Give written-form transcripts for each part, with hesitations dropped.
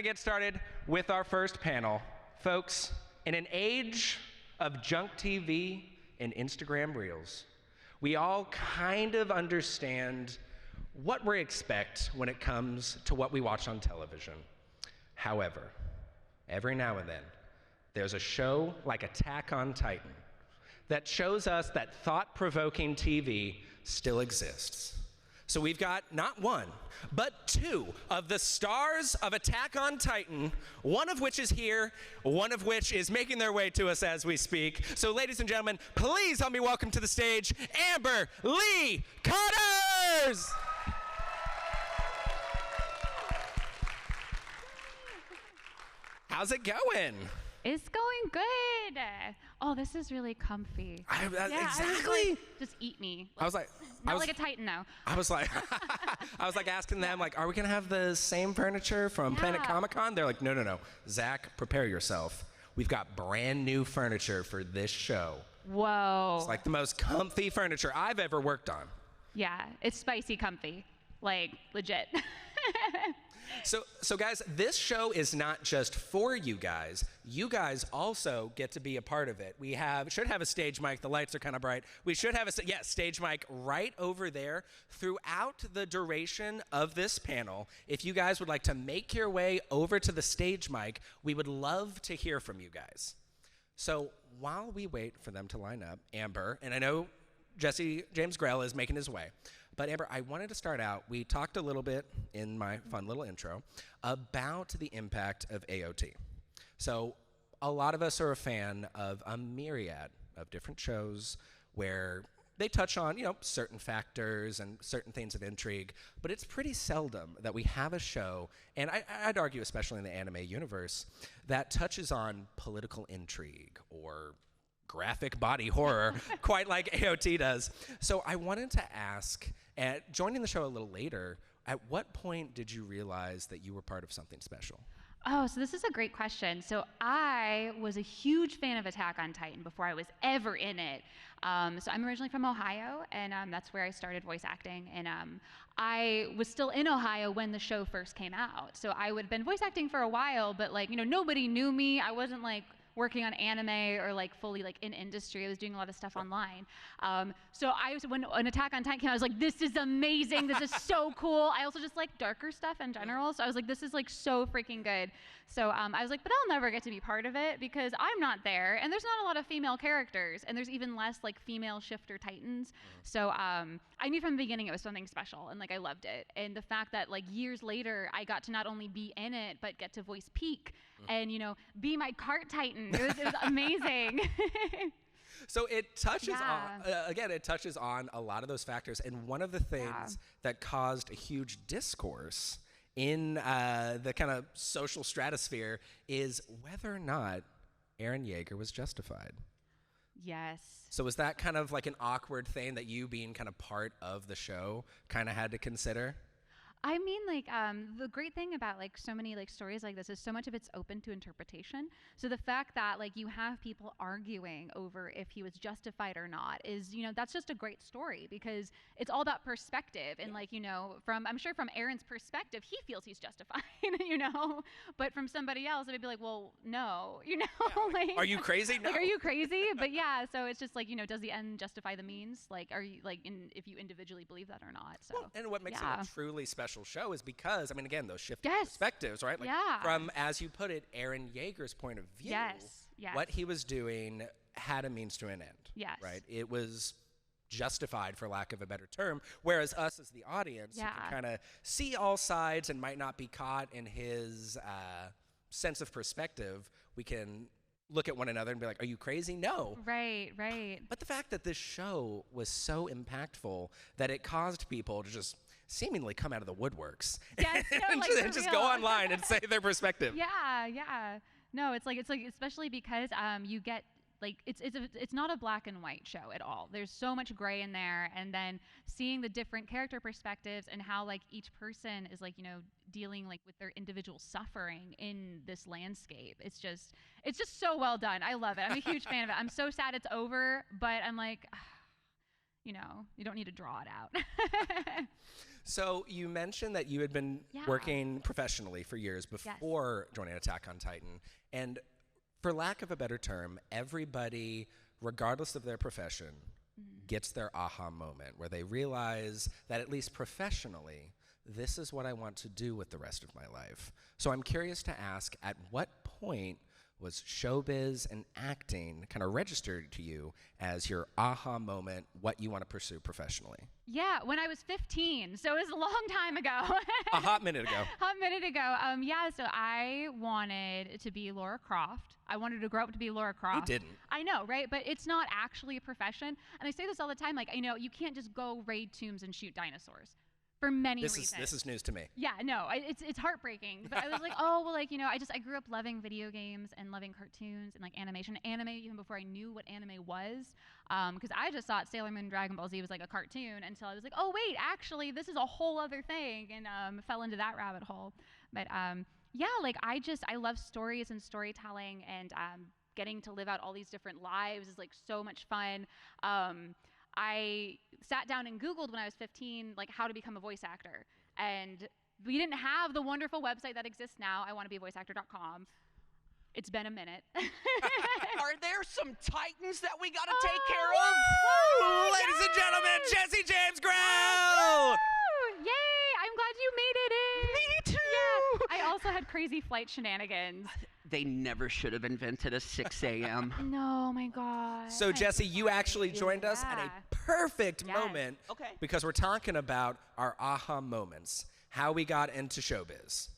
gonna get started with our first panel. Folks, in an age of junk TV and Instagram Reels, we all kind of understand what we expect when it comes to what we watch on television. However, every now and then, there's a show like Attack on Titan that shows us that thought-provoking TV still exists. So we've got not one, but two of the stars of Attack on Titan, one of which is here, one of which is making their way to us as we speak. So ladies and gentlemen, please help me welcome to the stage, Amber Lee Cotters! How's it going? It's going good. Oh, this is really comfy. Exactly. Just eat me. I was like, like a Titan now. I was like asking them, like, are we gonna have the same furniture from Planet Comic-Con? They're like, no. Zach, prepare yourself. We've got brand new furniture for this show. Whoa. It's like the most comfy furniture I've ever worked on. Yeah, it's spicy comfy, like legit. So guys, this show is not just for you guys. You guys also get to be a part of it. We should have a stage mic. The lights are kind of bright. We should have a stage mic right over there throughout the duration of this panel. If you guys would like to make your way over to the stage mic, we would love to hear from you guys. So while we wait for them to line up, Amber, and I know James Grelle is making his way. But Amber, I wanted to start out, we talked a little bit in my fun little intro about the impact of AOT. So a lot of us are a fan of a myriad of different shows where they touch on, certain factors and certain things of intrigue, but it's pretty seldom that we have a show, and I'd argue especially in the anime universe, that touches on political intrigue or graphic body horror, quite like AOT does. So I wanted to ask, joining the show a little later, at what point did you realize that you were part of something special? Oh, so this is a great question. So I was a huge fan of Attack on Titan before I was ever in it. So I'm originally from Ohio, and that's where I started voice acting. And I was still in Ohio when the show first came out. So I would have been voice acting for a while, but nobody knew me. I wasn't working on anime or fully in industry. I was doing a lot of stuff online. So when Attack on Titan came out, I was like, this is amazing. This is so cool. I also just like darker stuff in general. So I was like, this is so freaking good. So I was like, but I'll never get to be part of it because I'm not there. And there's not a lot of female characters. And there's even less female shifter Titans. So I knew from the beginning it was something special. And I loved it. And the fact that years later, I got to not only be in it, but get to voice Pieck and, be my cart Titan. It was amazing. So it touches on, it touches on a lot of those factors. And one of the things that caused a huge discourse in the kind of social stratosphere is whether or not Eren Yeager was justified. Yes. So was that kind of an awkward thing that you being kind of part of the show kind of had to consider? I mean, the great thing about so many stories like this is so much of it's open to interpretation. So the fact that you have people arguing over if he was justified or not is, that's just a great story because it's all about perspective. And I'm sure from Eren's perspective, he feels he's justified, but from somebody else, it would be well, no, are you crazy? No. Are you crazy? But yeah, so it's just does the end justify the means? Are you if you individually believe that or not? So well, and what makes it a truly special show is because, again, those shifting yes. perspectives, right? From, as you put it, Eren Yeager's point of view, yes. what he was doing had a means to an end, yes. right? It was justified, for lack of a better term, whereas us as the audience, you can kind of see all sides and might not be caught in his sense of perspective. We can look at one another and be like, are you crazy? No. Right. But the fact that this show was so impactful that it caused people to just seemingly come out of the woodworks and just go online and say their perspective. Yeah. No, it's especially because you get it's not a black and white show at all. There's so much gray in there, and then seeing the different character perspectives and how each person is dealing with their individual suffering in this landscape. It's just so well done. I love it. I'm a huge fan of it. I'm so sad it's over, but I'm you don't need to draw it out. So you mentioned that you had been working professionally for years before joining Attack on Titan. And for lack of a better term, everybody, regardless of their profession, gets their aha moment where they realize that at least professionally, this is what I want to do with the rest of my life. So I'm curious to ask, at what point was showbiz and acting kind of registered to you as your aha moment, what you want to pursue professionally? Yeah, when I was 15, so it was a long time ago. A hot minute ago. So I wanted to be Laura Croft. I wanted to grow up to be Laura Croft. Who didn't? I know, right? But it's not actually a profession. And I say this all the time, like, you can't just go raid tombs and shoot dinosaurs. For many reasons. This is news to me. Yeah, no, it's heartbreaking. But I was like, I grew up loving video games and loving cartoons and like animation, anime even before I knew what anime was. Because I just thought Sailor Moon and Dragon Ball Z was like a cartoon until I was like, oh wait, actually this is a whole other thing, and fell into that rabbit hole. But I love stories and storytelling, and getting to live out all these different lives is like so much fun. I sat down and Googled when I was 15, like how to become a voice actor. And we didn't have the wonderful website that exists now, iwannabeavoiceactor.com. It's been a minute. Are there some titans that we got to take care of? Woo! Ladies and gentlemen, Jesse James Grelle! Yay! I'm glad you made it in. Me too! Yeah. I also had crazy flight shenanigans. They never should have invented a 6 a.m. No, my God. So, Jesse, you actually joined us at a perfect moment because we're talking about our aha moments, how we got into showbiz.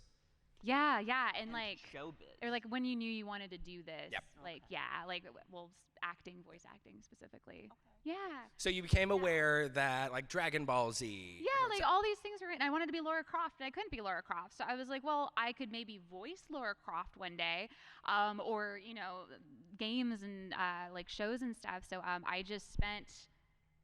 Yeah, and like, showbiz. or like when you knew you wanted to do this. Yep. Acting, voice acting specifically. Yeah. So you became aware that like Dragon Ball Z. Yeah, like all these things were written. I wanted to be Laura Croft, and I couldn't be Laura Croft. So I was like, well, I could maybe voice Laura Croft one day, or games and like shows and stuff. So I just spent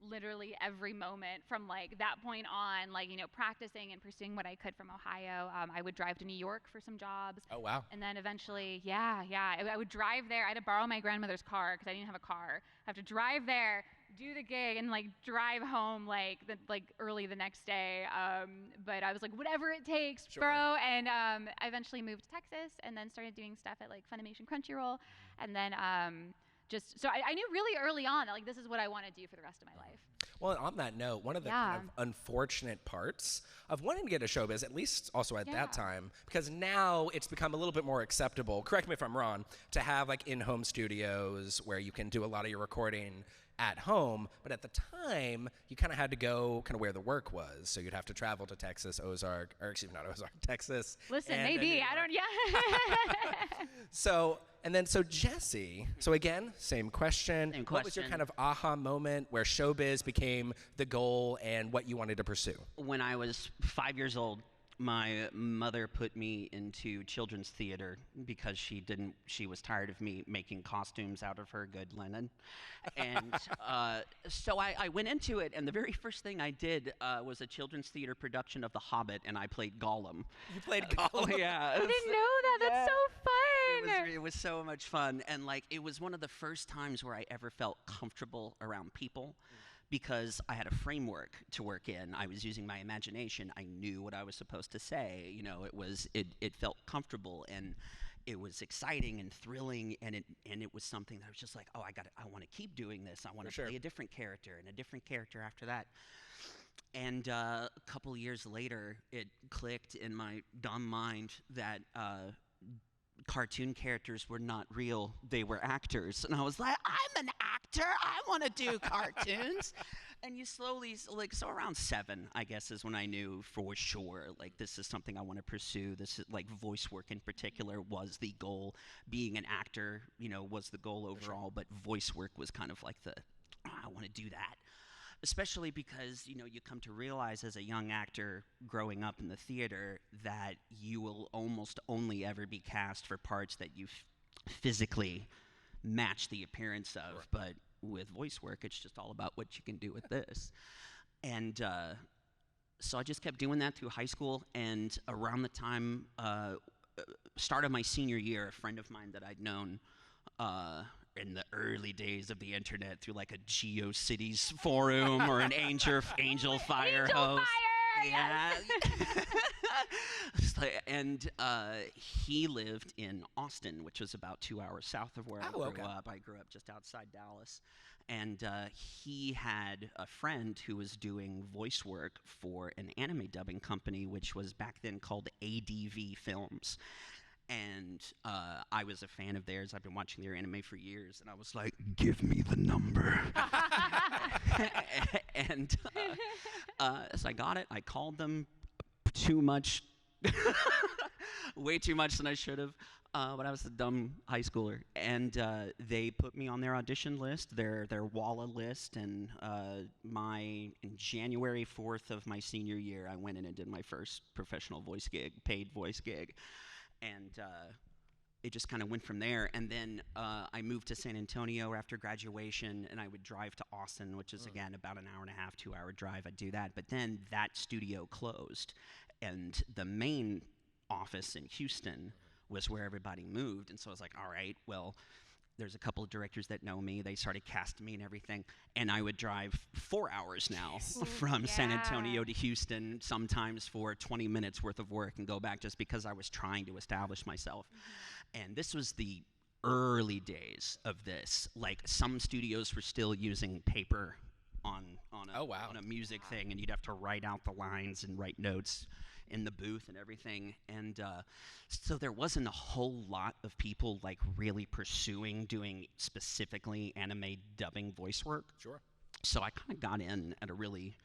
literally every moment from like that point on, like, practicing and pursuing what I could from Ohio. I would drive to New York for some jobs. Oh, wow. And then eventually, I would drive there. I had to borrow my grandmother's car because I didn't have a car. I have to drive there, do the gig, and like drive home like early the next day. But I was like, whatever it takes, bro. And I eventually moved to Texas and then started doing stuff at like Funimation Crunchyroll. And then so I knew really early on that like this is what I want to do for the rest of my life. Well, on that note, one of the kind of unfortunate parts of wanting to get a showbiz, at least also at that time, because now it's become a little bit more acceptable, correct me if I'm wrong, to have like in-home studios where you can do a lot of your recording at home, but at the time, you kind of had to go kind of where the work was. So you'd have to travel to Texas, Texas. Listen, maybe, I don't, So Jesse, so again, same question. What was your kind of aha moment where showbiz became the goal and what you wanted to pursue? When I was 5 years old, my mother put me into children's theater because she was tired of me making costumes out of her good linen. And so I went into it, and the very first thing I did was a children's theater production of The Hobbit, and I played Gollum. You played Gollum? Yeah. I didn't know that. That's so fun. It was so much fun, and like it was one of the first times where I ever felt comfortable around people. Because I had a framework to work in. I was using my imagination. I knew what I was supposed to say. It felt comfortable, and it was exciting and thrilling, and it was something that I was just like, I want to keep doing this. I want to play a different character and a different character after that. And a couple years later, it clicked in my dumb mind that cartoon characters were not real, they were actors. And I was like, I'm an actor, I want to do cartoons. And you slowly, so around 7, I guess, is when I knew for sure, like, this is something I want to pursue. This is, like, voice work in particular was the goal. Being an actor, was the goal overall, but voice work was kind of like I want to do that. Especially because, you come to realize as a young actor growing up in the theater that you will almost only ever be cast for parts that you physically match the appearance of. Right. But with voice work, it's just all about what you can do with this. And so I just kept doing that through high school. And around the time, start of my senior year, a friend of mine that I'd known in the early days of the internet through like a GeoCities forum or an Angel Fire host. Yeah. And he lived in Austin, which was about 2 hours south of where I grew up. I grew up just outside Dallas. And he had a friend who was doing voice work for an anime dubbing company, which was back then called ADV Films. And I was a fan of theirs. I've been watching their anime for years. And I was like, give me the number. And so I got it. I called them too much, way too much than I should have. But I was a dumb high schooler, and they put me on their audition list, their Walla list, and in January 4th of my senior year, I went in and did my first professional voice gig, paid voice gig, and it just kind of went from there. And then I moved to San Antonio after graduation, and I would drive to Austin, which is, again, about an hour and a half, 2-hour drive. I'd do that. But then that studio closed, and the main office in Houston was where everybody moved. And so I was like, all right, well, there's a couple of directors that know me. They started casting me and everything. And I would drive 4 hours now from San Antonio to Houston, sometimes for 20 minutes worth of work, and go back just because I was trying to establish myself. And this was the early days of this. Like, some studios were still using paper on a music thing, and you'd have to write out the lines and write notes in the booth and everything. And so there wasn't a whole lot of people like really pursuing doing specifically anime dubbing voice work. Sure. So I kind of got in at a really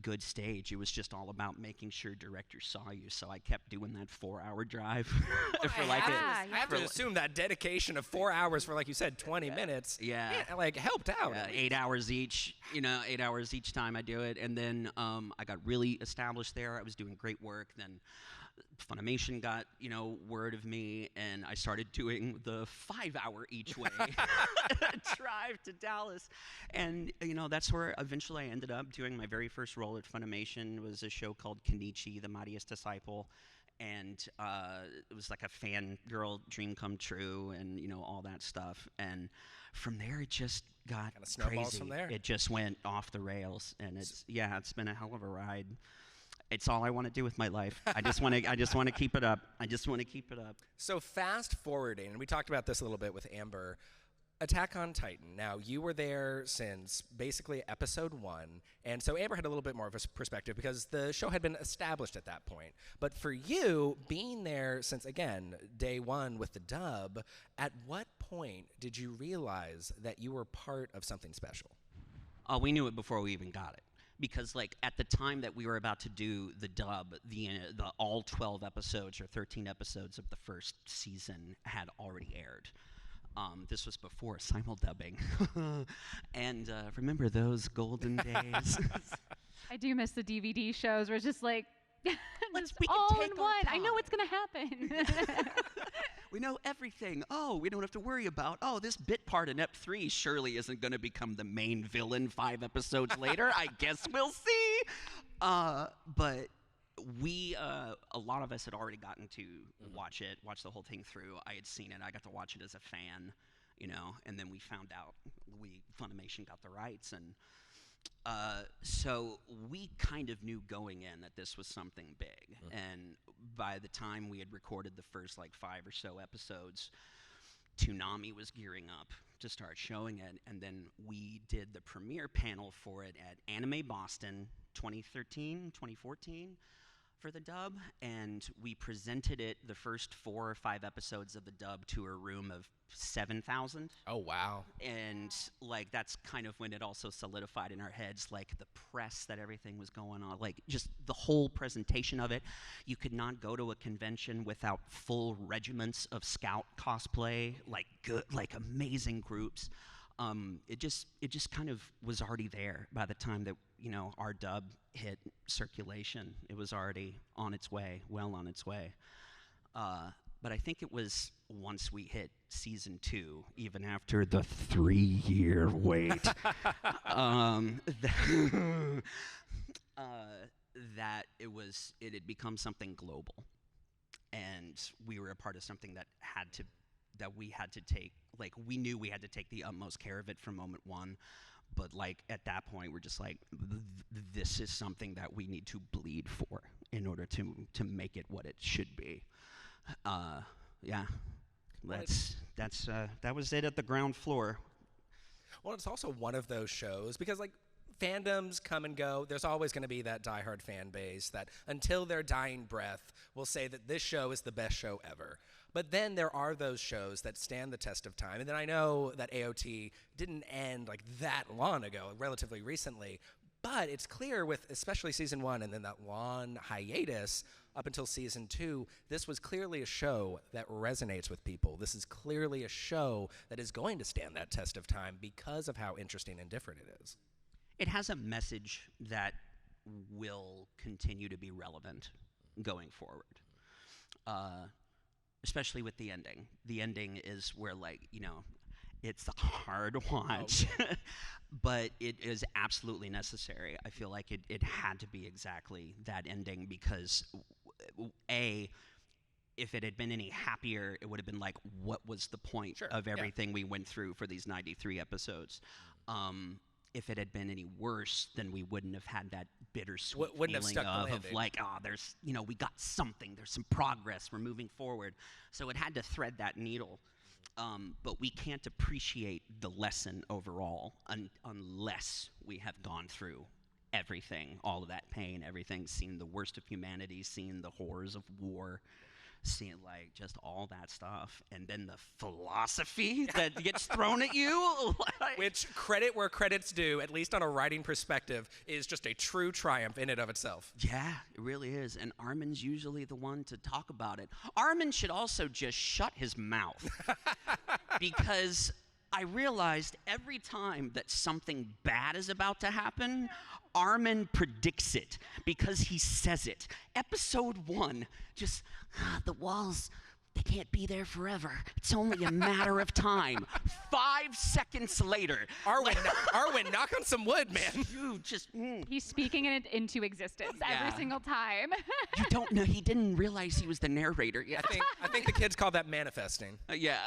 good stage. It was just all about making sure directors saw you. So I kept doing that 4-hour drive for like I have to assume that dedication of 4 hours for, like you said, 20 minutes. Yeah. Like helped out. 8 hours each, 8 hours each time I do it. And then I got really established there. I was doing great work. Then Funimation got, word of me, and I started doing the 5-hour each way drive to Dallas. And, that's where eventually I ended up doing my very first role at Funimation. It was a show called Kenichi, the Mightiest Disciple. And it was like a fangirl dream come true, and, all that stuff. And from there, it just got kind of snowballs crazy. From there. It just went off the rails, and it's been a hell of a ride. It's all I want to do with my life. I just want to keep it up. So fast forwarding, and we talked about this a little bit with Amber, Attack on Titan. Now, you were there since basically episode 1, and so Amber had a little bit more of a perspective because the show had been established at that point. But for you, being there since, again, day 1 with the dub, at what point did you realize that you were part of something special? We knew it before we even got it. Because, at the time that we were about to do the dub, the all 12 episodes or 13 episodes of the first season had already aired. This was before simuldubbing. And remember those golden days? I do miss the DVD shows where it's just like, we all can in take one. our I know time. what's going to happen. We know everything. Oh, we don't have to worry about, this bit part in Ep 3 surely isn't going to become the main villain 5 episodes later. I guess we'll see. But we, a lot of us had already gotten to watch the whole thing through. I had seen it. I got to watch it as a fan, and then we found out Funimation got the rights. And so we kind of knew going in that this was something big. And by the time we had recorded the first 5 or so episodes, Toonami was gearing up to start showing it. And then we did the premiere panel for it at Anime Boston 2013, 2014 for the dub. And we presented it, the first 4 or 5 episodes of the dub, to a room of 7,000. Oh, wow. And that's kind of when it also solidified in our heads, the press that everything was going on, just the whole presentation of it. You could not go to a convention without full regiments of scout cosplay, good, amazing groups. It just kind of was already there by the time that our dub hit circulation. It was already on its way, well on its way. But I think it was once we hit season 2, even after the 3-year wait, that it had become something global, and we were a part of something that we had to take. We knew we had to take the utmost care of it from moment 1. But like at that point, we're just like, this is something that we need to bleed for in order to make it what it should be. Yeah, that was it at the ground floor. Well, it's also one of those shows because like fandoms come and go. There's always going to be that diehard fan base that until their dying breath will say that this show is the best show ever. But then there are those shows that stand the test of time. And then I know that AOT didn't end like that long ago, relatively recently. But it's clear with especially season 1 and then that long hiatus up until season 2, this was clearly a show that resonates with people. This is clearly a show that is going to stand that test of time because of how interesting and different it is. It has a message that will continue to be relevant going forward. Especially with the ending. The ending is where, like, you know, it's a hard watch, but it is absolutely necessary. I feel like it had to be exactly that ending because, A, if it had been any happier, it would have been like, what was the point of everything we went through for these 93 episodes? If it had been any worse, then we wouldn't have had that bittersweet feeling of like, oh, there's, you know, we got something. There's some progress. We're moving forward. So it had to thread that needle. But we can't appreciate the lesson overall unless we have gone through everything, all of that pain, everything, seen the worst of humanity, seen the horrors of war, seeing like just all that stuff, and then the philosophy that gets thrown at you. Which, credit where credit's due, at least on a writing perspective, is just a true triumph in and of itself. Yeah, it really is. And Armin's usually the one to talk about it. Armin should also just shut his mouth. Because I realized every time that something bad is about to happen, Armin predicts it because he says it. Episode 1, just, the walls, they can't be there forever. It's only a matter of time. 5 seconds later. Arwen, knock on some wood, man. You just... He's speaking it into existence every single time. You don't know. He didn't realize he was the narrator yet. I think the kids call that manifesting. Yeah.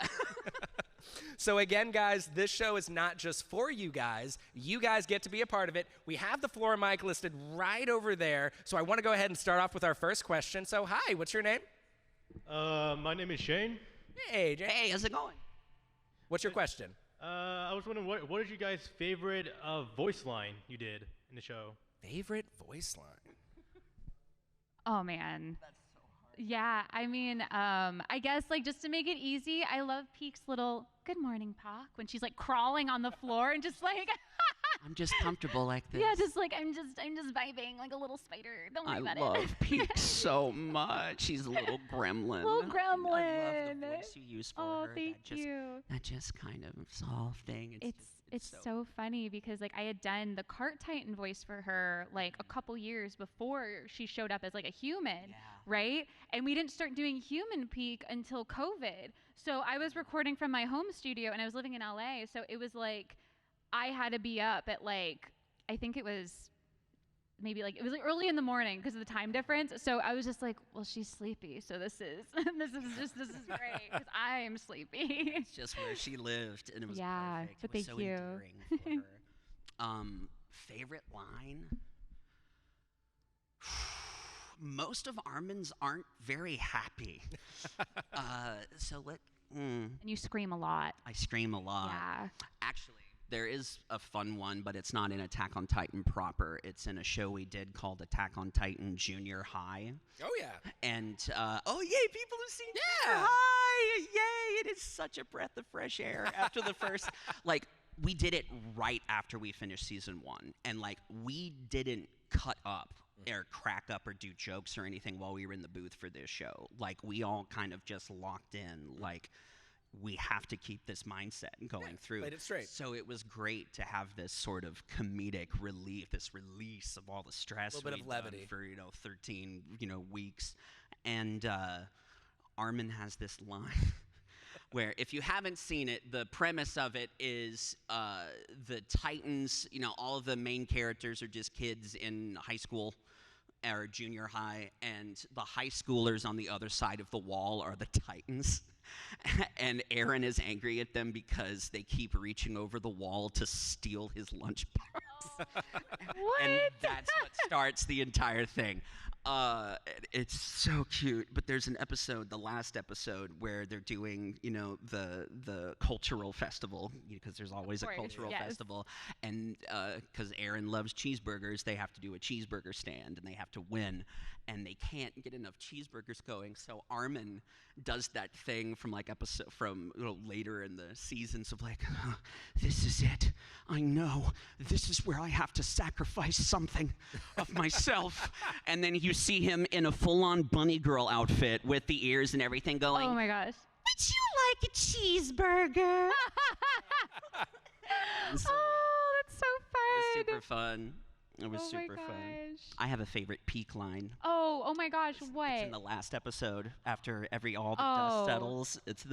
So again, guys, this show is not just for you guys. You guys get to be a part of it. We have the floor mic listed right over there. So I want to go ahead and start off with our first question. So hi, what's your name? My name is Shane. Hey, Jay. Hey, how's it going? What's your question? I was wondering, what is your guys' favorite voice line you did in the show? Favorite voice line? Oh, man. Yeah, I mean, I guess, like, just to make it easy, I love Pieck's little, good morning, Pieck, when she's, like, crawling on the floor and just, like... I'm just comfortable like this. Yeah, just, like, I'm just vibing like a little spider. Don't worry about it. I love Pieck so much. She's a little gremlin. Little gremlin. I love the voice you use for her. Thank you. That just kind of soft thing. It's so funny because, like, I had done the Cart Titan voice for her, like, a couple years before she showed up as, like, a human, right? And we didn't start doing human Pieck until COVID. So I was recording from my home studio, and I was living in LA, so it was, like, I had to be up at, like, I think it was maybe, like, it was like early in the morning because of the time difference. So I was just like, well, she's sleepy, so this is great because I am sleepy. It's just where she lived, and it was perfect. But it was thank so you. endearing for her. Favorite line? Most of Armin's aren't very happy. And you scream a lot. I scream a lot. Yeah. Actually, there is a fun one, but it's not in Attack on Titan proper. It's in a show we did called Attack on Titan Junior High. Oh, yeah. And, oh, yay, people who've seen Junior High! Yay! It is such a breath of fresh air after the first, like, we did it right after we finished season 1. And, like, we didn't cut up or crack up or do jokes or anything while we were in the booth for this show. Like, we all kind of just locked in, like, we have to keep this mindset going through. Played it straight. So it was great to have this sort of comedic relief, this release of all the stress. A little bit of levity. For, 13, weeks. And Armin has this line where, if you haven't seen it, the premise of it is the Titans, all of the main characters are just kids in high school or junior high, and the high schoolers on the other side of the wall are the Titans. and Aaron is angry at them because they keep reaching over the wall to steal his lunchbox. What? And that's what starts the entire thing. It's so cute. But there's an episode, the last episode, where they're doing, the cultural festival, because there's always a cultural festival. And because Aaron loves cheeseburgers, they have to do a cheeseburger stand, and they have to win. And they can't get enough cheeseburgers going, so Armin does that thing from later in the seasons of this is it. I know this is where I have to sacrifice something of myself. And then you see him in a full-on bunny girl outfit with the ears and everything going. Oh my gosh. Would you like a cheeseburger? That's so fun. It was super fun. It was super fun. I have a favorite Pieck line. Oh my gosh, what? It's in the last episode after all the dust settles. It's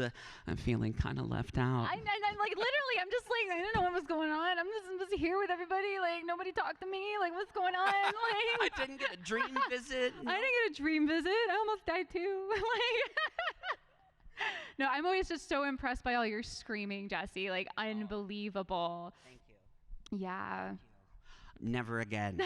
I'm feeling kind of left out. I'm like, literally, I'm just like, I don't know what was going on. I'm just here with everybody. Like, nobody talked to me. Like, what's going on? Like, I didn't get a dream visit. I didn't get a dream visit. I almost died too. No, I'm always just so impressed by all your screaming, Jesse. Like, unbelievable. Thank you. Yeah. Never again.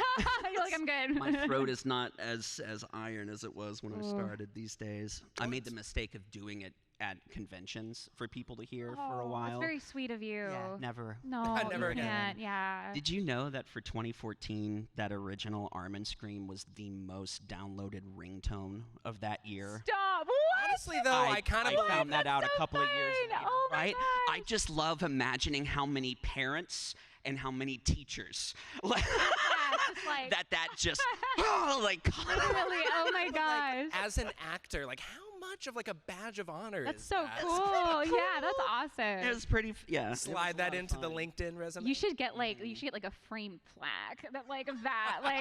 You're like, I'm good. My throat is not as iron as it was when I started these days. I made the mistake of doing it at conventions for people to hear for a while. That's very sweet of you. Yeah, never. No, Never you again. can't. Yeah. Did you know that for 2014, that original Armin scream was the most downloaded ringtone of that year? Stop. What? Honestly, though, I kind of found that out so a couple of years fun. later, Oh my right? gosh. I just love imagining how many parents and how many teachers that just Literally, oh my gosh. as an actor, how much of a badge of honor That's is so that? cool. Yeah, that's awesome. it was pretty yeah. Slide that into the LinkedIn resume. You should get a framed plaque that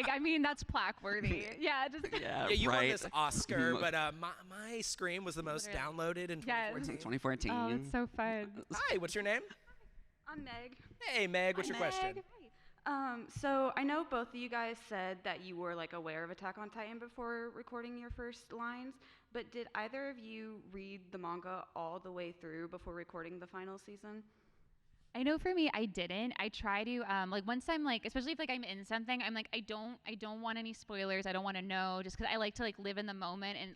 I mean, that's plaque worthy. Yeah, just Yeah, Yeah, you won right. this Oscar, but my scream was the most downloaded in 2014. 2014. Oh, it's so fun. Hi, what's your name? I'm Meg. Hey, Meg, what's your question? So I know both of you guys said that you were aware of Attack on Titan before recording your first lines, but did either of you read the manga all the way through before recording the final season? I know for me, I didn't. I try to once I'm especially if I'm in something, I'm I don't want any spoilers. I don't want to know, just because I like to live in the moment, and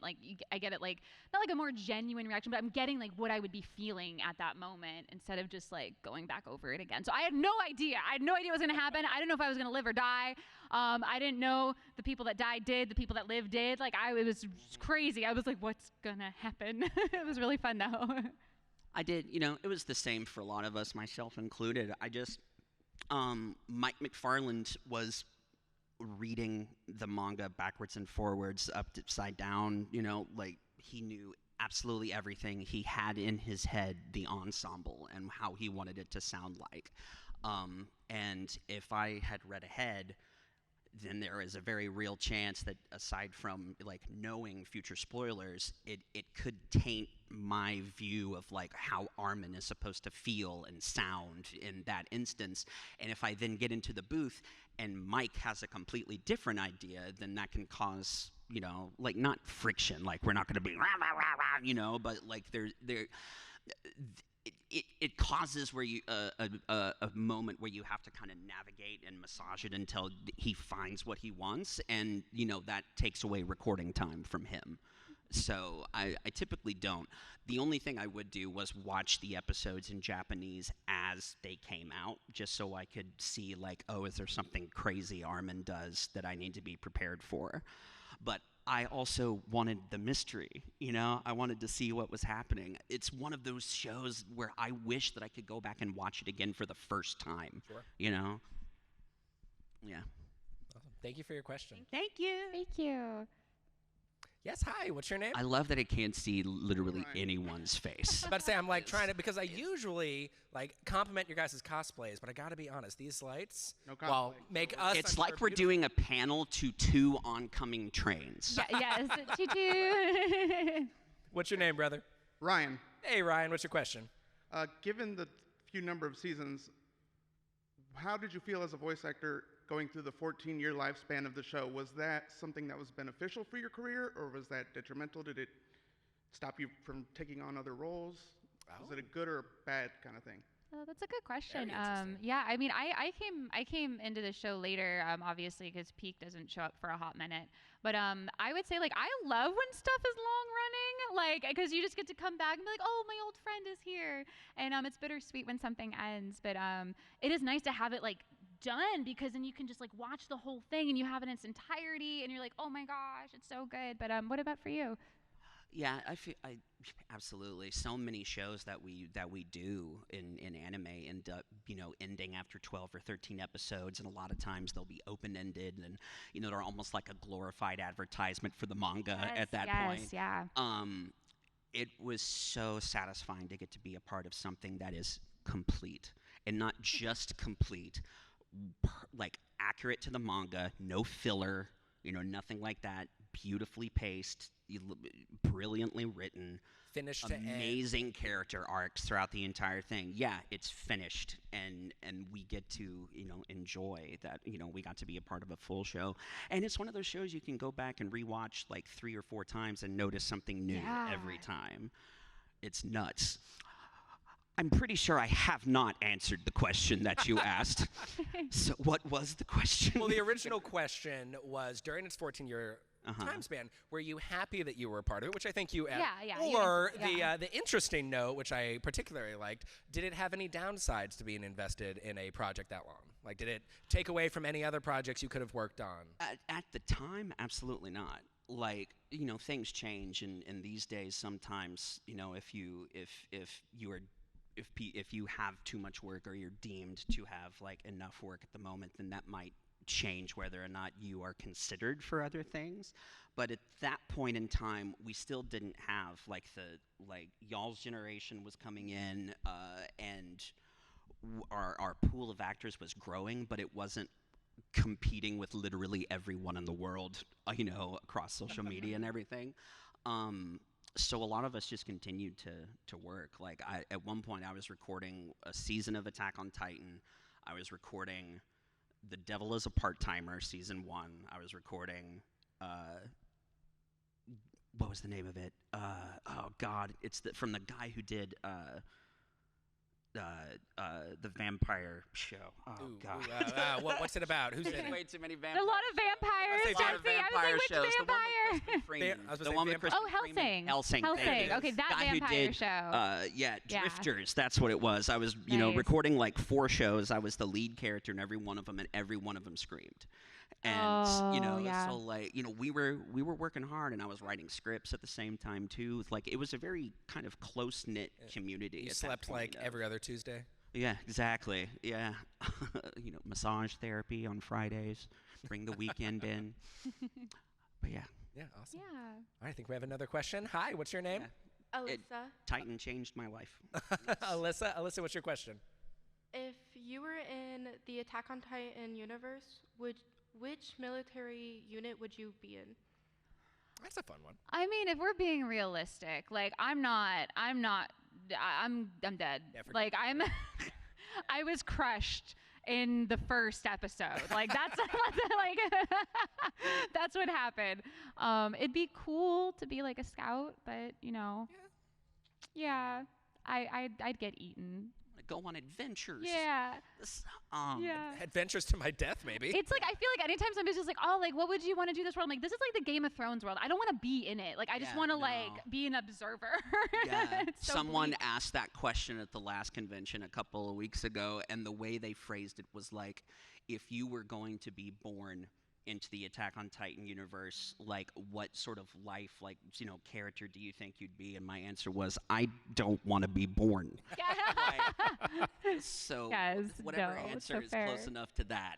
I get it not a more genuine reaction, but I'm getting what I would be feeling at that moment instead of just going back over it again. So I had no idea. I had no idea what was gonna happen. I didn't know if I was gonna live or die. I didn't know the people that died did, the people that lived did. It was crazy. I was like, what's gonna happen? It was really fun though. I did, it was the same for a lot of us, myself included. I just, Mike McFarland was reading the manga backwards and forwards, upside down, he knew absolutely everything. He had in his head the ensemble and how he wanted it to sound like. And if I had read ahead, then there is a very real chance that aside from knowing future spoilers, it could taint my view of how Armin is supposed to feel and sound in that instance. And if I then get into the booth and Mike has a completely different idea, then that can cause, not friction, we're not going to be rah, rah, rah, rah, but it causes where you a moment where you have to kind of navigate and massage it until he finds what he wants, and that takes away recording time from him. So I typically don't. The only thing I would do was watch the episodes in Japanese as they came out, just so I could see is there something crazy Armin does that I need to be prepared for. But I also wanted the mystery, I wanted to see what was happening. It's one of those shows where I wish that I could go back and watch it again for the first time. Sure. Yeah. Awesome. Thank you for your question. Thank you. Thank you. Yes, hi, what's your name? I love that I can't see literally anyone's face. I'm about to say, I'm trying to, because I usually compliment your guys' cosplays, but I gotta be honest, these lights, make us. It's like we're doing a panel to 2 oncoming trains. Yes, choo-choo. What's your name, brother? Ryan, Hey, Ryan, what's your question? given the few number of seasons, how did you feel as a voice actor going through the 14-year lifespan of the show? Was that something that was beneficial for your career, or was that detrimental? Did it stop you from taking on other roles? Oh. Is it a good or a bad kind of thing? Oh, that's a good question. Very interesting. Yeah, I mean, I came into the show later, obviously, because Pieck doesn't show up for a hot minute. But I would say, like, I love when stuff is long running, like, because you just get to come back and be like, oh, my old friend is here. And it's bittersweet when something ends. But it is nice to have it, like, done, because then you can just, like, watch the whole thing and you have it in its entirety and you're like, oh my gosh, it's so good. But what about for you? Yeah, I absolutely. So many shows that we do in anime end up, ending after 12 or 13 episodes, and a lot of times they'll be open-ended, and they're almost like a glorified advertisement for the manga at that point. Yes, yeah. It was so satisfying to get to be a part of something that is complete, and not just complete, like accurate to the manga, no filler, nothing like that. Beautifully paced, brilliantly written, Finished to end. amazing character arcs throughout the entire thing. Yeah, it's finished, and we get to enjoy that. We got to be a part of a full show, and it's one of those shows you can go back and rewatch like 3 or 4 times and notice something new every time. It's nuts. I'm pretty sure I have not answered the question that you asked. So what was the question? Well, the original question was, during its 14-year time span, were you happy that you were a part of it, which I think you Yeah. Or the interesting note, which I particularly liked, did it have any downsides to being invested in a project that long? Like, did it take away from any other projects you could have worked on? At the time, absolutely not. Like, things change, and these days sometimes, if you have too much work, or you're deemed to have like enough work at the moment, then that might change whether or not you are considered for other things. But at that point in time, we still didn't have like y'all's generation was coming in, and our pool of actors was growing, but it wasn't competing with literally everyone in the world, across social media and everything. So a lot of us just continued to work. Like, at one point, I was recording a season of Attack on Titan. I was recording The Devil is a Part-Timer, season 1. I was recording, what was the name of it? Oh God, it's from the guy who did the vampire show. Oh God. What's it about? Who's in it? Way too many vampires. A lot of vampires. Let's say I was like, which vampire? The one with Kristen Freeman. Helsing. Helsing. Okay, that guy who vampire did, show. Drifters. That's what it was. I was, Nice. recording like 4 shows. I was the lead character in every one of them, and every one of them screamed. And so like, we were working hard, and I was writing scripts at the same time too. Like, it was a very kind of close knit community. You at slept that point like every other Tuesday? Yeah, exactly. Yeah. Massage therapy on Fridays. Bring the weekend in. But yeah. Yeah, awesome. Yeah. All right, I think we have another question. Hi, what's your name? Yeah. Alyssa, Titan changed my life. Alyssa, what's your question? if you were in the Attack on Titan universe, which military unit would you be in? That's a fun one. I mean, if we're being realistic, like I'm dead. Yeah, Like I was crushed in the first episode. Like that's like that's what happened. It'd be cool to be like a scout, but yeah, I'd get eaten. Go on adventures. Yeah. Yeah. Adventures to my death, maybe. It's like, I feel like anytime somebody's just like, oh, like, what would you want to do this world? I'm like, this is like the Game of Thrones world. I don't want to be in it. Like, I just want to like be an observer. Yeah. So Someone bleak. asked that question at the last convention a couple of weeks ago, and the way they phrased it was like, if you were going to be born into the Attack on Titan universe, like what sort of life, like, character do you think you'd be? And my answer was, I don't want to be born. So Yes, whatever no, answer so is fair. close enough to that.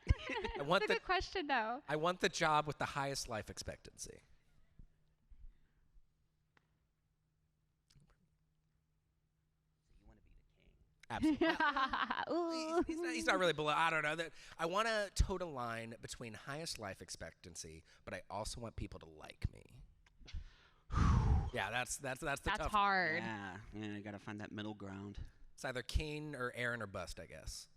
I want That's a good question, though. I want the job with the highest life expectancy. Absolutely. Ooh. He's not really below. I don't know. I want a total line between highest life expectancy, but I also want people to like me. Yeah, that's the tough That's one. hard. Yeah, you gotta find that middle ground. It's either Kane or Aaron or bust, I guess.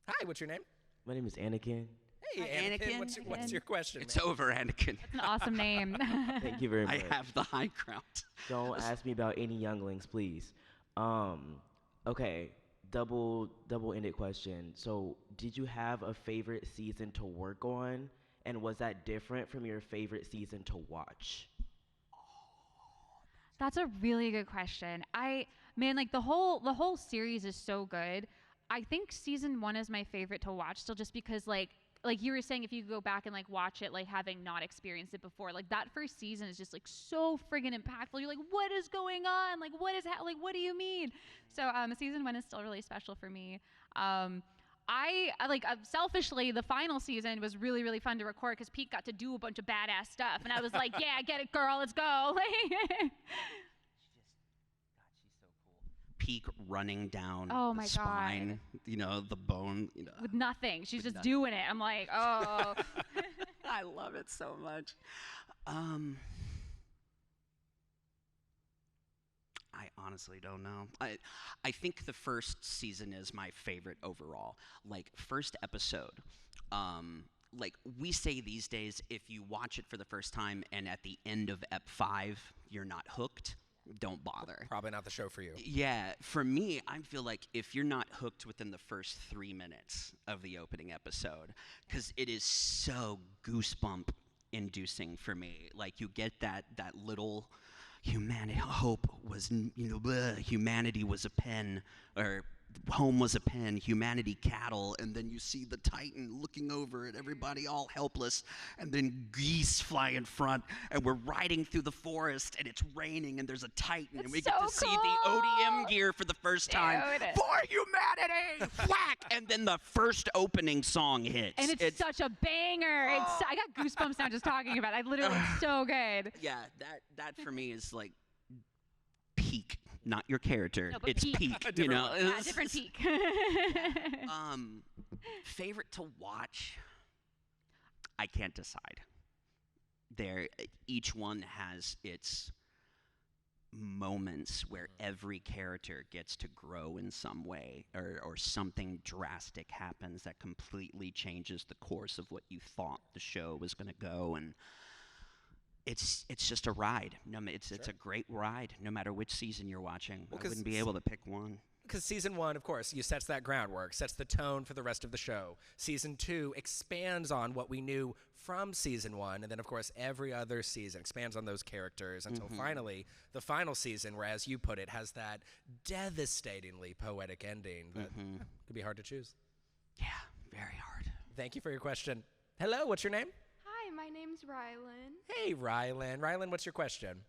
Hi, what's your name? My name is Anakin. Hey, Hi, Anakin, Anakin. what's your question? It's man? over, Anakin. It's an awesome name. Thank you very much. I have the high ground. Don't ask me about any younglings, please. Okay, double-ended question. So, did you have a favorite season to work on, and was that different from your favorite season to watch? That's a really good question. Like the whole series is so good. I think season 1 is my favorite to watch still, just because like you were saying, if you could go back and like watch it, like having not experienced it before, like that first season is just like so friggin' impactful. You're like, what is going on? Like, what do you mean? So season 1 is still really special for me. Selfishly, the final season was really, really fun to record because Pieck got to do a bunch of badass stuff, and I was like, yeah, get it, girl, let's go. Pieck running down Oh the my spine, the bone. With nothing. She's just nothing. doing it. I'm like, oh. I love it so much. I honestly don't know. I think the first season is my favorite overall. Like, first episode. Like we say these days, if you watch it for the first time and at the end of Ep 5 you're not hooked, don't bother. Probably not the show for you. Yeah, for me, I feel like if you're not hooked within the first 3 minutes of the opening episode, because it is so goosebump inducing for me. Like, you get that little humanity, hope was, humanity was a pen, or home was a pen, humanity cattle, and then you see the Titan looking over at everybody all helpless, and then geese fly in front, and we're riding through the forest, and it's raining, and there's a Titan, and we get to see the ODM gear for the first time. For humanity! Whack! And then the first opening song hits. And it's such a banger. I got goosebumps now just talking about it. It's so good. Yeah, that for me is like Pieck. Not your character. No, but it's Pieck. Pieck. Yeah, different Pieck. Favorite to watch? I can't decide. Each one has its moments where every character gets to grow in some way, or something drastic happens that completely changes the course of what you thought the show was going to go, and it's just a ride. It's a great ride, no matter which season you're watching. I wouldn't be able to pick one. Because season 1, of course, sets that groundwork, sets the tone for the rest of the show. Season 2 expands on what we knew from season 1, and then, of course, every other season expands on those characters until finally the final season, where, as you put it, has that devastatingly poetic ending that could be hard to choose. Yeah, very hard. Thank you for your question. Hello, what's your name? Hi, my name's Rylan. Hey, Rylan. Rylan, what's your question?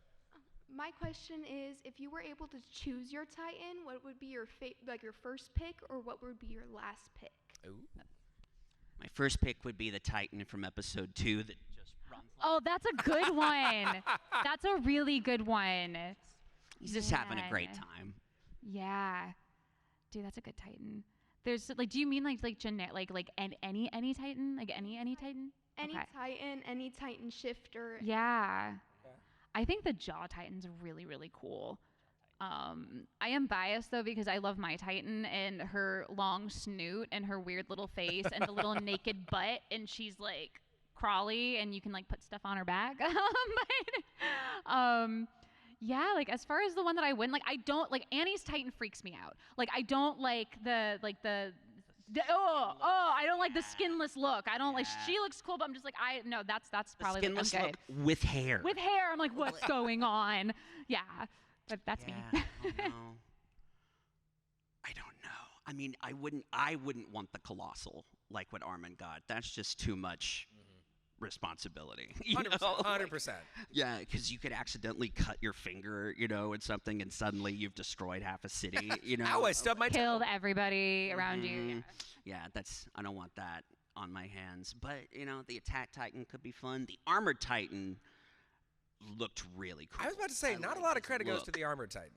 My question is, if you were able to choose your Titan, what would be your your first pick, or what would be your last pick? Ooh. My first pick would be the Titan from episode 2 that just runs. Oh, that's a good one. That's a really good one. He's just having a great time. Yeah, dude, that's a good Titan. There's do you mean any Titan, like any Titan? Any Titan, any Titan shifter. Yeah. I think the Jaw Titan's really, really cool. I am biased, though, because I love my Titan and her long snoot and her weird little face and the little naked butt, and she's, like, crawly, and you can, like, put stuff on her back. Yeah, like, as far as the one that I win, like, I don't, like, Annie's Titan freaks me out. Like, I don't like I don't like the skinless look. I don't she looks cool, but I'm just like, that's probably skinless okay. look with hair. With hair, I'm like, what's going on? Yeah, but that's me. I don't know. I mean, I wouldn't want the colossal like what Armin got. That's just too much responsibility. 100%. Yeah, because you could accidentally cut your finger, and something, and suddenly you've destroyed half a city. Ow, I stubbed my toe. Killed everybody around you. Yeah, I don't want that on my hands. But the Attack Titan could be fun. The Armored Titan looked really cool. I was about to say, not a lot of credit goes to the Armored Titan.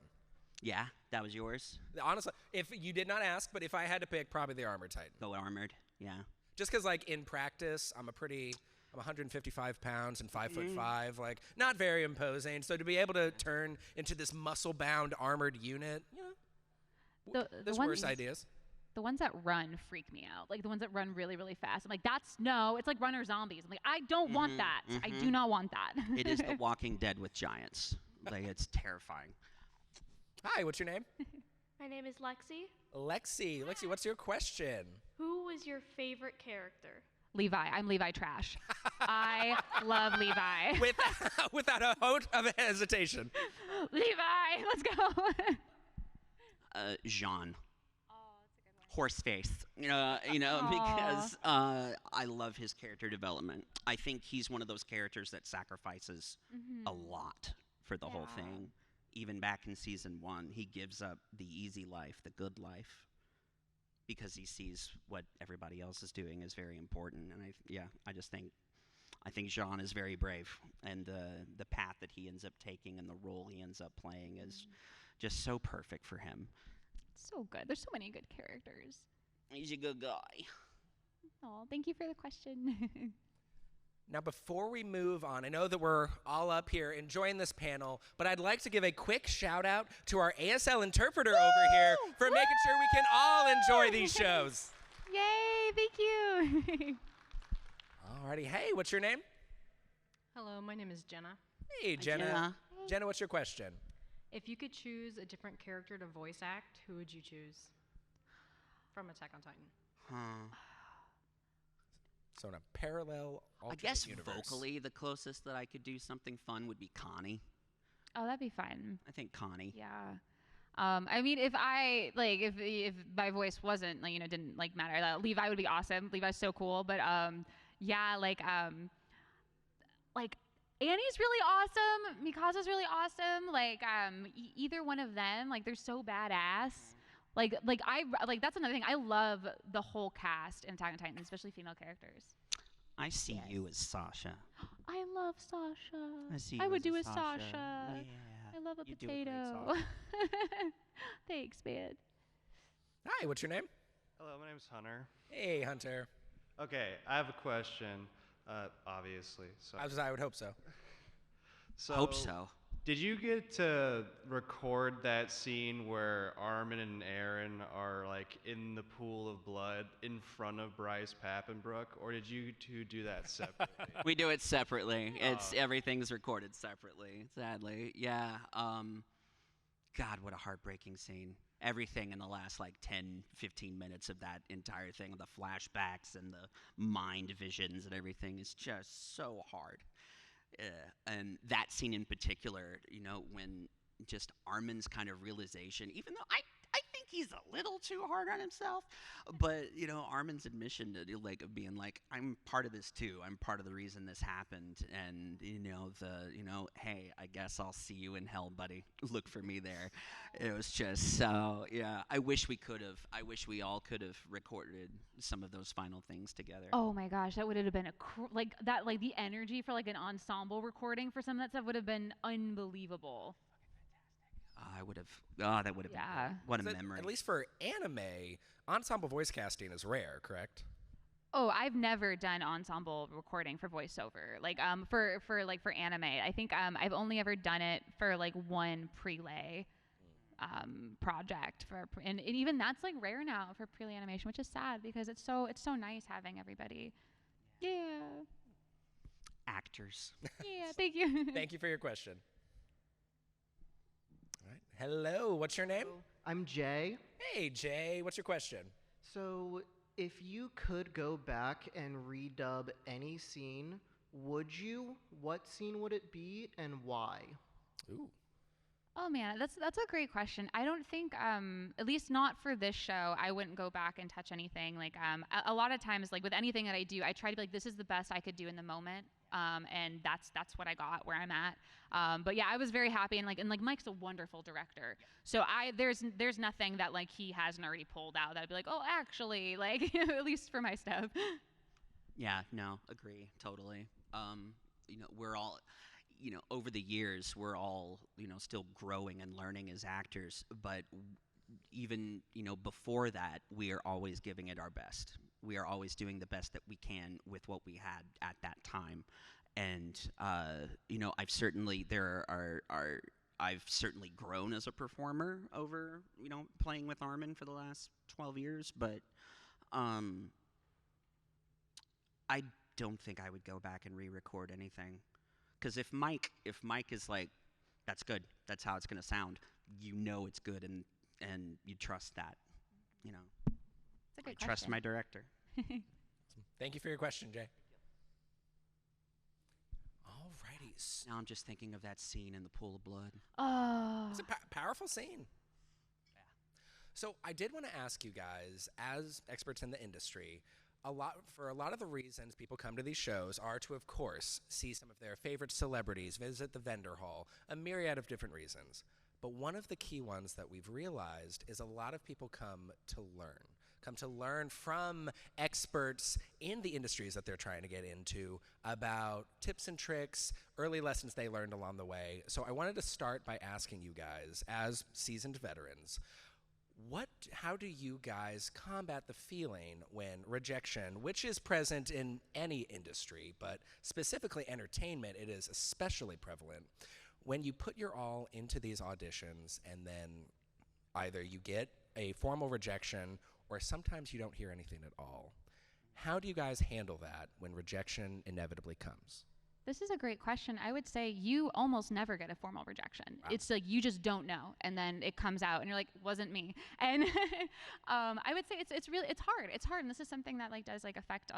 Yeah, that was yours? Honestly, if you did not ask, but if I had to pick, probably the Armored Titan. Go Armored, yeah. Just because, like, in practice, I'm 155 pounds and 5'5", like, not very imposing. So to be able to turn into this muscle-bound armored unit, there's worse ideas. the ones that run freak me out. Like the ones that run really, really fast. I'm like, it's like runner zombies. I'm like, I don't want that. I do not want that. It is The Walking Dead with giants. Like, it's terrifying. Hi, what's your name? My name is Lexi. Lexi, what's your question? Who was your favorite character? Levi. I'm Levi trash. I love Levi. Without a hoot of hesitation. Levi, let's go. Jean. Oh, that's a good one. Horseface. Because I love his character development. I think he's one of those characters that sacrifices a lot for the whole thing. Even back in season 1, he gives up the easy life, the good life, because he sees what everybody else is doing is very important. And I think Jean is very brave, and the path that he ends up taking and the role he ends up playing is just so perfect for him. So good. There's so many good characters. He's a good guy. Oh, thank you for the question. Now, before we move on, I know that we're all up here enjoying this panel, but I'd like to give a quick shout out to our ASL interpreter over here for making sure we can all enjoy these shows. Yay, thank you. Alrighty, hey, what's your name? Hello, my name is Jenna. Hey, Jenna. Jenna, what's your question? If you could choose a different character to voice act, who would you choose from Attack on Titan? So in a parallel alternate universe. Vocally, the closest that I could do something fun would be Connie. Oh, that'd be fun. I think Connie. Yeah. I mean, if my voice wasn't didn't matter, Levi would be awesome. Levi's so cool, but Annie's really awesome. Mikasa's really awesome. Either one of them, they're so badass. That's another thing. I love the whole cast in Attack on Titan, especially female characters. I see you as Sasha. I love Sasha. I see. I would do a a Sasha. Yeah. I love a You do potato. a great Sasha. Thanks, man. Hi, what's your name? Hello, my name's Hunter. Hey, Hunter. Okay, I have a question, obviously. So. I would hope so. Hope so. Did you get to record that scene where Armin and Aaron are in the pool of blood in front of Bryce Papenbrook, or did you two do that separately? We do it separately. Everything's recorded separately, sadly. Yeah. God, what a heartbreaking scene. Everything in the last 10, 15 minutes of that entire thing, the flashbacks and the mind visions and everything is just so hard. And that scene in particular, when just Armin's kind of realization, even though I think he's a little too hard on himself, but Armin's admission to being I'm part of this too. I'm part of the reason this happened, and hey, I guess I'll see you in hell, buddy. Look for me there. It was just so I wish we all could have recorded some of those final things together. Oh my gosh, that would have been the energy for an ensemble recording for some of that stuff would have been unbelievable. That would have been what a memory. At least for anime, ensemble voice casting is rare, correct? Oh, I've never done ensemble recording for voiceover. For anime, I think I've only ever done it for one prelay project and even that's rare now for prelay animation, which is sad because it's so nice having everybody. Yeah. Actors. Yeah, thank you. Thank you for your question. All right. Hello, what's your name? I'm Jay. Hey, Jay, what's your question? So, if you could go back and redub any scene, would you? What scene would it be and why? Ooh. Oh man, that's a great question. I don't think, at least not for this show, I wouldn't go back and touch anything. A lot of times, with anything that I do, I try to be this is the best I could do in the moment, and that's what I got where I'm at. But yeah, I was very happy, and Mike's a wonderful director, so there's nothing that he hasn't already pulled out that I'd be oh, actually, at least for my stuff. Yeah, no, agree, totally. We're all. Over the years, we're all, still growing and learning as actors. But even, before that, we are always giving it our best. We are always doing the best that we can with what we had at that time. And, I've certainly, there are I've certainly grown as a performer over, playing with Armin for the last 12 years, but I don't think I would go back and re-record anything. Because if Mike is like, that's good, that's how it's going to sound, it's good, and you trust that, That's a good I trust my director. Thank you for your question, Jay. Alrighty. Now I'm just thinking of that scene in the pool of blood. Oh. It's a powerful scene. Yeah. So I did want to ask you guys, as experts in the industry, a lot of the reasons people come to these shows are to, of course, see some of their favorite celebrities, visit the vendor hall, a myriad of different reasons. But one of the key ones that we've realized is a lot of people come to learn from experts in the industries that they're trying to get into about tips and tricks, early lessons they learned along the way. So I wanted to start by asking you guys, as seasoned veterans, how do you guys combat the feeling when rejection, which is present in any industry, but specifically entertainment, it is especially prevalent, when you put your all into these auditions and then either you get a formal rejection or sometimes you don't hear anything at all? How do you guys handle that when rejection inevitably comes? This is a great question. I would say you almost never get a formal rejection. Wow. It's like you just don't know, and then it comes out, and you're like, "Wasn't me." And I would say it's hard. It's hard, and this is something that does affect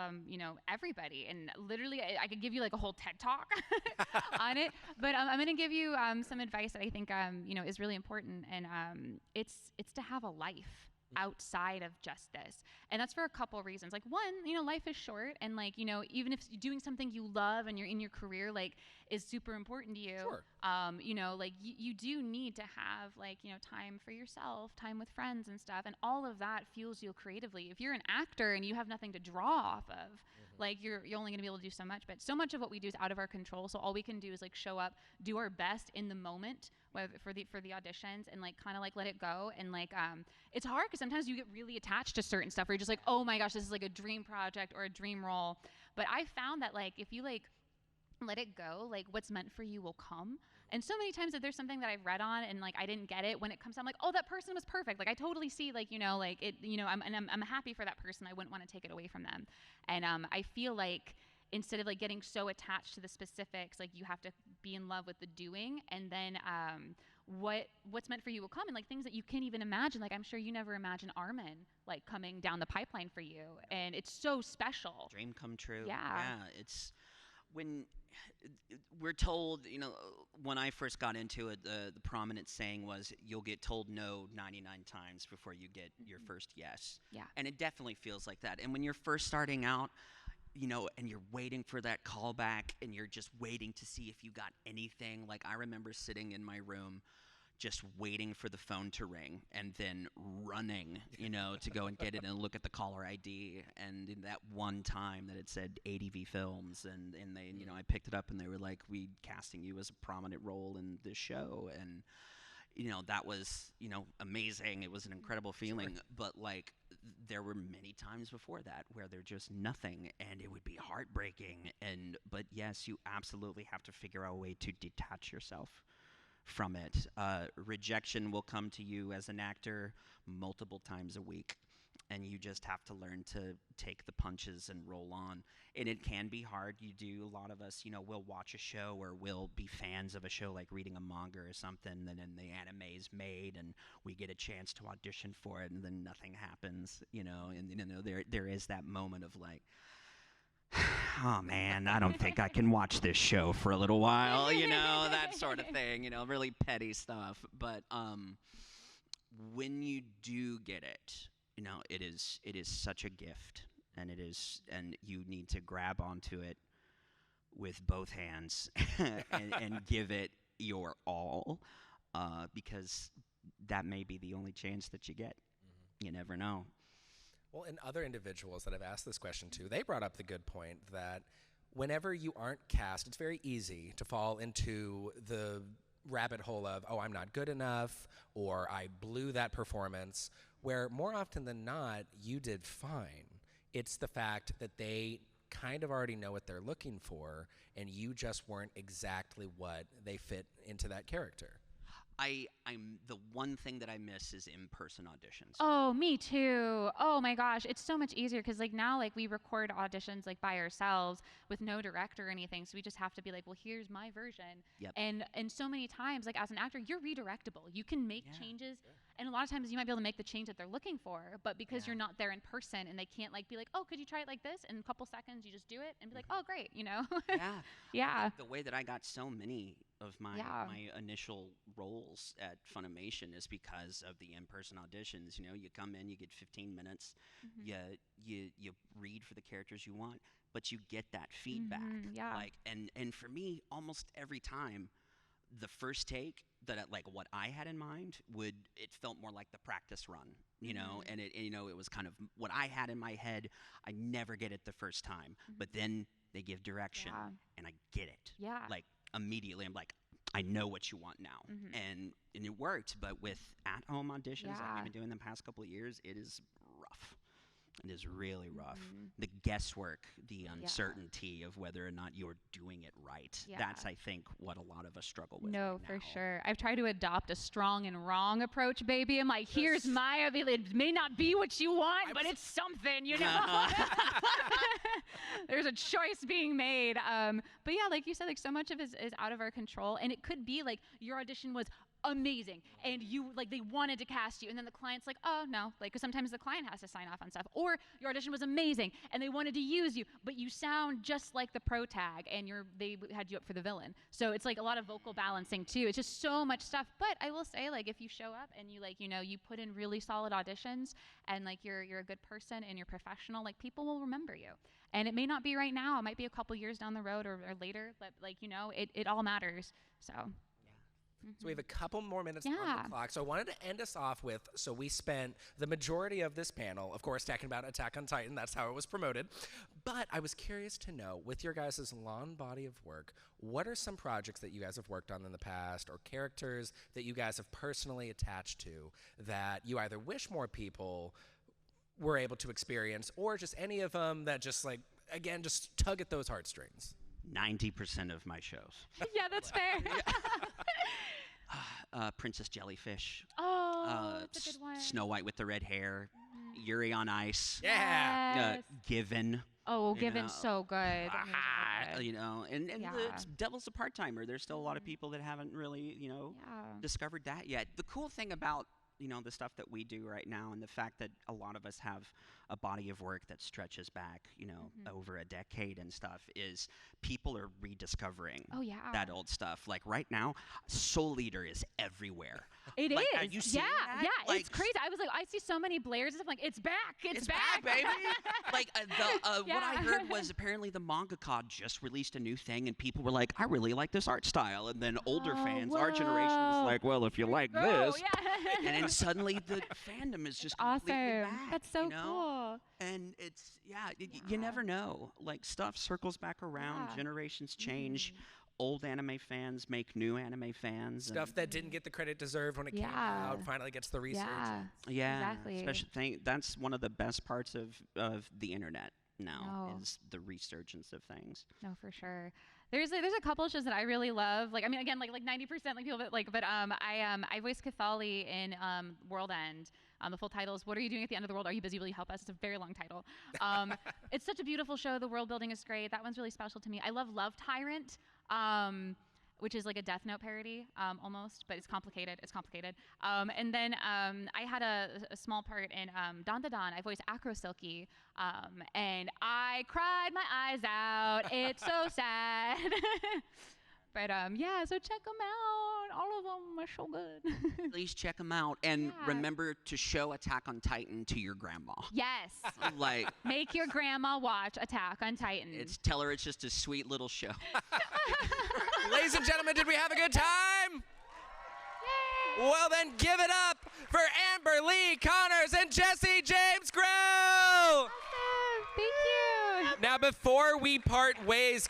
everybody. And literally, I could give you a whole TED talk on it, but I'm going to give you some advice that I think is really important, and it's to have a life outside of just this. And that's for a couple reasons. One, life is short, and even if doing something you love and you're in your career is super important to you, sure. You do need to have time for yourself, time with friends and stuff, and all of that fuels you creatively. If you're an actor and you have nothing to draw off of, you're only going to be able to do so much. But so much of what we do is out of our control. So all we can do is show up, do our best in the moment, for the auditions, and kind of let it go. And it's hard because sometimes you get really attached to certain stuff where you're just oh my gosh, this is a dream project or a dream role. But I found that if you let it go, what's meant for you will come. And so many times that there's something that I've read on and I didn't get it, when it comes out, I'm oh, that person was perfect. I totally see I'm happy for that person. I wouldn't want to take it away from them. And I feel instead of getting so attached to the specifics, you have to be in love with the doing, and then what's meant for you will come. And things that you can't even imagine. I'm sure you never imagined Armin coming down the pipeline for you, and it's so special. Dream come true. Yeah. It's when we're told, when I first got into it, the prominent saying was, you'll get told no 99 times before you get your first yes. Yeah. And it definitely feels like that. And when you're first starting out, and you're waiting for that callback, and you're just waiting to see if you got anything. I remember sitting in my room just waiting for the phone to ring and then running, to go and get it and look at the caller ID. And in that one time that it said ADV Films, and they, I picked it up and they were like, we casting you as a prominent role in this show. And, that was, amazing. It was an incredible feeling. Sure. But there were many times before that where there's just nothing, and it would be heartbreaking. But yes, you absolutely have to figure out a way to detach yourself from it. Rejection will come to you as an actor multiple times a week, and you just have to learn to take the punches and roll on. And it can be hard. A lot of us, we'll watch a show, or we'll be fans of a show, like reading a manga or something, and then the anime is made, and we get a chance to audition for it, and then nothing happens, and there is that moment of oh man, I don't think I can watch this show for a little while, that sort of thing, really petty stuff. But when you do get it, it is such a gift, and you need to grab onto it with both hands and give it your all, because that may be the only chance that you get. Mm-hmm. You never know. Well, and other individuals that I've asked this question to, they brought up the good point that whenever you aren't cast, it's very easy to fall into the rabbit hole of, oh, I'm not good enough, or I blew that performance, where more often than not, you did fine. It's the fact that they kind of already know what they're looking for, and you just weren't exactly what they fit into that character. I'm the one thing that I miss is in-person auditions. Oh, me too. Oh my gosh, it's so much easier because like now like we record auditions like by ourselves with no director or anything, so we just have to be like, well, here's my version. Yep. And so many times, like as an actor, you're redirectable. You can make changes, and a lot of times you might be able to make the change that they're looking for, but because you're not there in person and they can't like be like, oh, could you try it like this? In a couple seconds, you just do it and be like, oh, great, you know? Yeah. Yeah. The way that I got so many of my Yeah. my initial roles at Funimation is because of the in-person auditions. You know, you come in, you get 15 minutes, you read for the characters you want, but you get that feedback. Yeah. Like, and for me, almost every time, the first take that like what I had in mind it felt more like the practice run, you know, and it was kind of what I had in my head. I never get it the first time, but then they give direction and I get it. Yeah. Like immediately I'm like, I know what you want now. And it worked, but with at-home auditions like I've been doing the past couple of years, it is rough. It is really rough. The guesswork, the uncertainty of whether or not you're doing it right. That's, I think, what a lot of us struggle with. No, right for now. sure. I've tried to adopt a strong and wrong approach, baby. I'm like, here's my ability. It may not be what you want, but it's something, you know? There's a choice being made. But yeah, like you said, like so much of it is out of our control. And it could be like your audition was amazing and you like they wanted to cast you and then the client's like, oh no, like because sometimes the client has to sign off on stuff, or your audition was amazing and they wanted to use you but you sound just like the pro tag and they had you up for the villain, so it's like a lot of vocal balancing too. It's just so much stuff. But I will say, like, if you show up and you like, you know, you put in really solid auditions and like you're a good person and you're professional, like people will remember you. And it may not be right now, it might be a couple years down the road or later, but like, you know, it all matters. So So we have a couple more minutes on the clock. So I wanted to end us off with, so we spent the majority of this panel, of course, talking about Attack on Titan. That's how it was promoted. But I was curious to know, with your guys' long body of work, what are some projects that you guys have worked on in the past or characters that you guys have personally attached to that you either wish more people were able to experience, or just any of them that just like, again, just tug at those heartstrings? 90% of my shows. Yeah, that's fair. Princess Jellyfish. Oh, that's a good one. Snow White with the red hair. Yuri on Ice. Yeah. Given. Oh, Given's so good. That movie's so good. You know, and the Devil's a Part-Timer. There's still a lot of people that haven't really, you know, discovered that yet. The cool thing about, you know, the stuff that we do right now and the fact that a lot of us have a body of work that stretches back, you know, over a decade and stuff, is people are rediscovering that old stuff. Like right now, Soul Eater is everywhere. It like, is. Are you seeing that? Yeah, like, it's crazy. I was like, I see so many Blairs and stuff. I'm like, it's back. It's back, baby. Like what I heard was apparently the mangaka just released a new thing, and people were like, I really like this art style. And then older fans, our generation, was like, well, if you like this, and then suddenly the fandom is just completely back. That's so cool. And it's you never know. Like stuff circles back around. Generations change. Old anime fans make new anime fans. Stuff that didn't get the credit deserved when it came out finally gets the resurgence. Yeah, exactly. That's one of the best parts of the internet now is the resurgence of things. No, for sure. There's a couple of shows that I really love. Like, I mean, again, like 90% like people, but I voiced Cathali in World End. The full title is "What Are You Doing at the End of the World? Are You Busy? Will You Help Us?" It's a very long title. It's such a beautiful show. The world building is great. That one's really special to me. I love Love Tyrant, which is like a Death Note parody, almost, but it's complicated. And then I had a small part in Dandadan. I voiced Acro Silky, and I cried my eyes out. It's so sad. But so check them out. All of them are so good. Please check them out, and remember to show Attack on Titan to your grandma. Yes. Like, make your grandma watch Attack on Titan. Tell her it's just a sweet little show. Ladies and gentlemen, did we have a good time? Yay. Well, then give it up for Amber Lee Connors and Jesse James Grelle. Awesome. Thank you. Now, before we part ways,